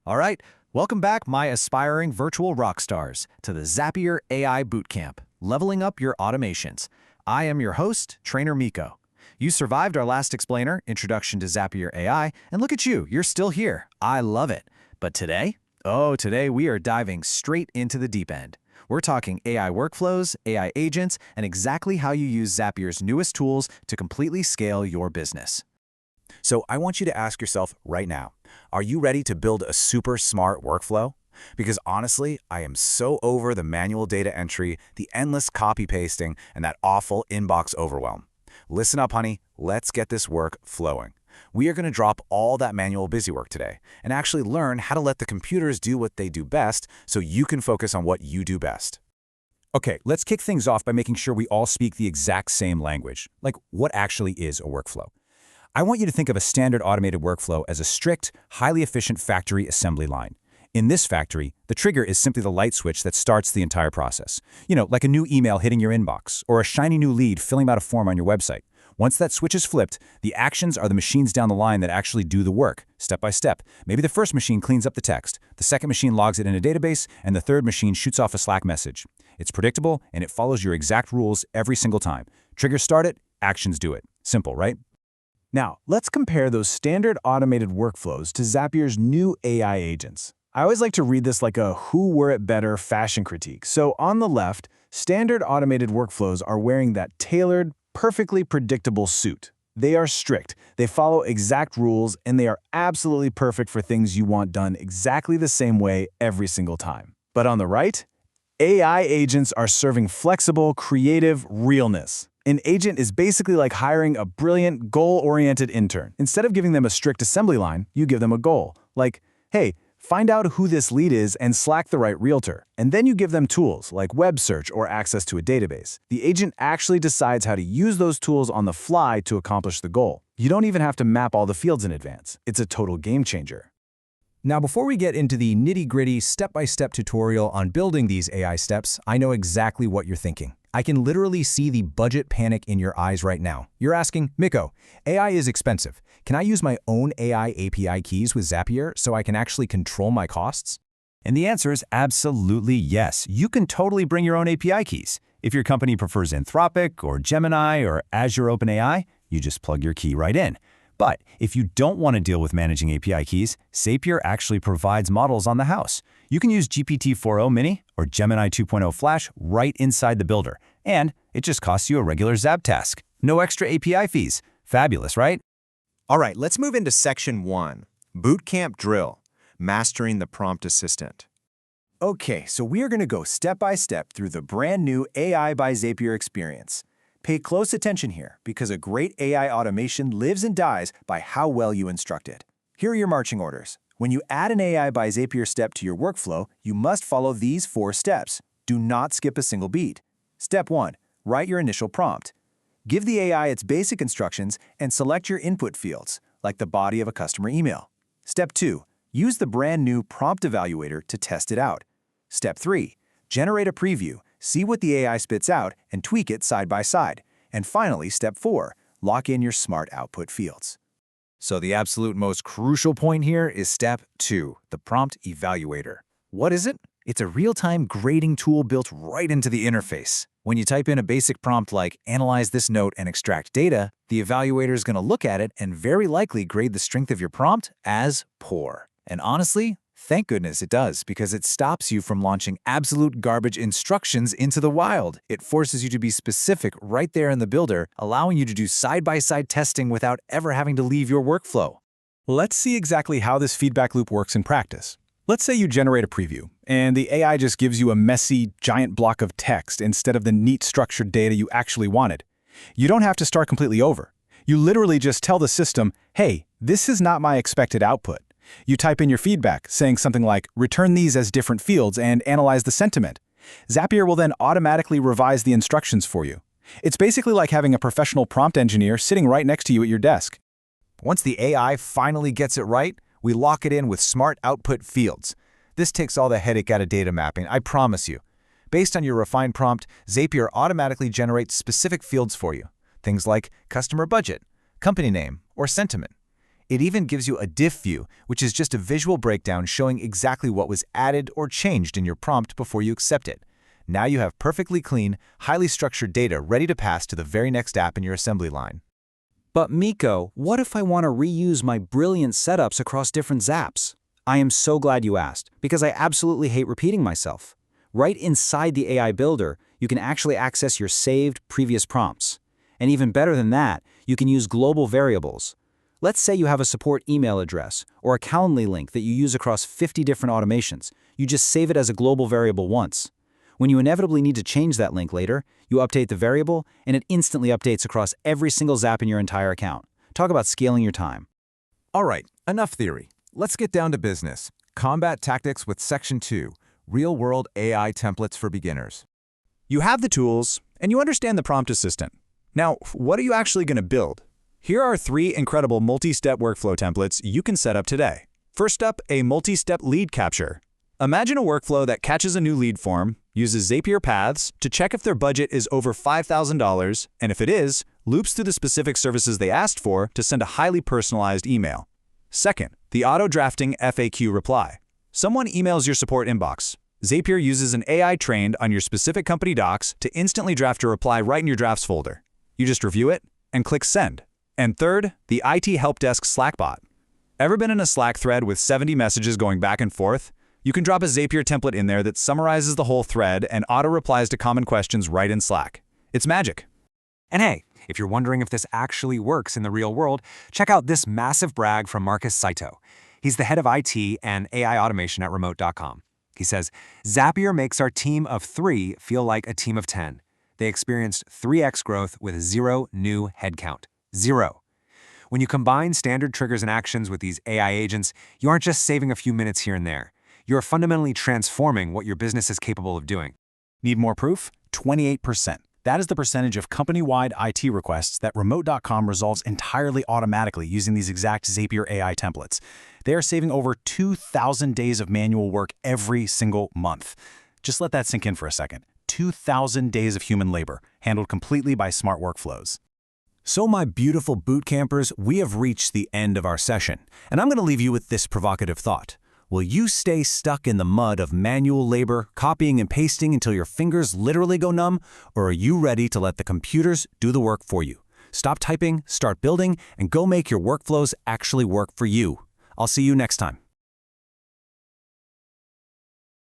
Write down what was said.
All right, welcome back, my aspiring virtual rock stars, to the Zapier AI Bootcamp, leveling up your automations. I am your host, Trainer Miko. You survived our last explainer, Introduction to Zapier AI, and look at you, you're still here. I love it. But today? Oh, today we are diving straight into the deep end. We're talking AI workflows, AI agents, and exactly how you use Zapier's newest tools to completely scale your business. So I want you to ask yourself right now, are you ready to build a super smart workflow? Because honestly, I am so over the manual data entry, the endless copy pasting, and that awful inbox overwhelm. Listen up, honey, let's get this work flowing. We are going to drop all that manual busywork today and actually learn how to let the computers do what they do best so you can focus on what you do best. Okay, let's kick things off by making sure we all speak the exact same language, like what actually is a workflow. I want you to think of a standard automated workflow as a strict, highly efficient factory assembly line. In this factory, the trigger is simply the light switch that starts the entire process. You know, like a new email hitting your inbox or a shiny new lead filling out a form on your website. Once that switch is flipped, the actions are the machines down the line that actually do the work, step by step. Maybe the first machine cleans up the text, the second machine logs it in a database, and the third machine shoots off a Slack message. It's predictable, and it follows your exact rules every single time. Triggers start it, actions do it. Simple, right? Now, let's compare those standard automated workflows to Zapier's new AI agents. I always like to read this like a who were it better fashion critique. So on the left, standard automated workflows are wearing that tailored, perfectly predictable suit. They are strict, they follow exact rules, and they are absolutely perfect for things you want done exactly the same way every single time. But on the right, AI agents are serving flexible, creative realness. An agent is basically like hiring a brilliant, goal-oriented intern. Instead of giving them a strict assembly line, you give them a goal. Like, hey, find out who this lead is and Slack the right realtor. And then you give them tools like web search or access to a database. The agent actually decides how to use those tools on the fly to accomplish the goal. You don't even have to map all the fields in advance. It's a total game changer. Now, before we get into the nitty-gritty, step-by-step tutorial on building these AI steps, I know exactly what you're thinking. I can literally see the budget panic in your eyes right now. You're asking, Miko, AI is expensive. Can I use my own AI API keys with Zapier so I can actually control my costs? And the answer is absolutely yes. You can totally bring your own API keys. If your company prefers Anthropic or Gemini or Azure OpenAI, you just plug your key right in. But if you don't want to deal with managing API keys, Zapier actually provides models on the house. You can use GPT-4o Mini or Gemini 2.0 Flash right inside the builder, and it just costs you a regular Zap task. No extra API fees. Fabulous, right? All right, let's move into Section 1, Bootcamp Drill, Mastering the Prompt Assistant. Okay, so we are going to go step by step through the brand new AI by Zapier experience. Pay close attention here, because a great AI automation lives and dies by how well you instruct it. Here are your marching orders. When you add an AI by Zapier step to your workflow, you must follow these 4 steps. Do not skip a single beat. Step 1. Write your initial prompt. Give the AI its basic instructions and select your input fields, like the body of a customer email. Step 2. Use the brand new prompt evaluator to test it out. Step 3. Generate a preview. See what the AI spits out and tweak it side by side. And finally, Step 4, lock in your smart output fields. So the absolute most crucial point here is Step 2, the prompt evaluator. What is it? It's a real-time grading tool built right into the interface. When you type in a basic prompt like analyze this note and extract data, the evaluator is going to look at it and very likely grade the strength of your prompt as poor. And honestly, thank goodness it does, because it stops you from launching absolute garbage instructions into the wild. It forces you to be specific right there in the builder, allowing you to do side-by-side testing without ever having to leave your workflow. Let's see exactly how this feedback loop works in practice. Let's say you generate a preview, and the AI just gives you a messy, giant block of text instead of the neat, structured data you actually wanted. You don't have to start completely over. You literally just tell the system, hey, this is not my expected output. You type in your feedback, saying something like, return these as different fields and analyze the sentiment. Zapier will then automatically revise the instructions for you. It's basically like having a professional prompt engineer sitting right next to you at your desk. Once the AI finally gets it right, we lock it in with smart output fields. This takes all the headache out of data mapping, I promise you. Based on your refined prompt, Zapier automatically generates specific fields for you. Things like customer budget, company name, or sentiment. It even gives you a diff view, which is just a visual breakdown showing exactly what was added or changed in your prompt before you accept it. Now you have perfectly clean, highly structured data ready to pass to the very next app in your assembly line. But Miko, what if I want to reuse my brilliant setups across different Zaps? I am so glad you asked, because I absolutely hate repeating myself. Right inside the AI Builder, you can actually access your saved previous prompts. And even better than that, you can use global variables. Let's say you have a support email address or a Calendly link that you use across 50 different automations. You just save it as a global variable once. When you inevitably need to change that link later, you update the variable, and it instantly updates across every single Zap in your entire account. Talk about scaling your time. All right, enough theory. Let's get down to business. Combat tactics with Section 2, Real-World AI Templates for Beginners. You have the tools, and you understand the prompt assistant. Now, what are you actually going to build? Here are 3 incredible multi-step workflow templates you can set up today. First up, a multi-step lead capture. Imagine a workflow that catches a new lead form, uses Zapier paths to check if their budget is over $5,000, and if it is, loops through the specific services they asked for to send a highly personalized email. Second, the auto-drafting FAQ reply. Someone emails your support inbox. Zapier uses an AI trained on your specific company docs to instantly draft a reply right in your drafts folder. You just review it and click send. And third, the IT help desk Slack bot. Ever been in a Slack thread with 70 messages going back and forth? You can drop a Zapier template in there that summarizes the whole thread and auto-replies to common questions right in Slack. It's magic. And hey, if you're wondering if this actually works in the real world, check out this massive brag from Marcus Saito. He's the head of IT and AI automation at Remote.com. He says, Zapier makes our team of 3 feel like a team of 10. They experienced 3x growth with 0 new headcount. 0. When you combine standard triggers and actions with these AI agents, you aren't just saving a few minutes here and there. You're fundamentally transforming what your business is capable of doing. Need more proof? 28%. That is the percentage of company-wide IT requests that Remote.com resolves entirely automatically using these exact Zapier AI templates. They are saving over 2,000 days of manual work every single month. Just let that sink in for a second. 2,000 days of human labor, handled completely by smart workflows. So my beautiful boot campers, we have reached the end of our session, and I'm going to leave you with this provocative thought. Will you stay stuck in the mud of manual labor, copying and pasting until your fingers literally go numb, or are you ready to let the computers do the work for you? Stop typing, start building, and go make your workflows actually work for you. I'll see you next time.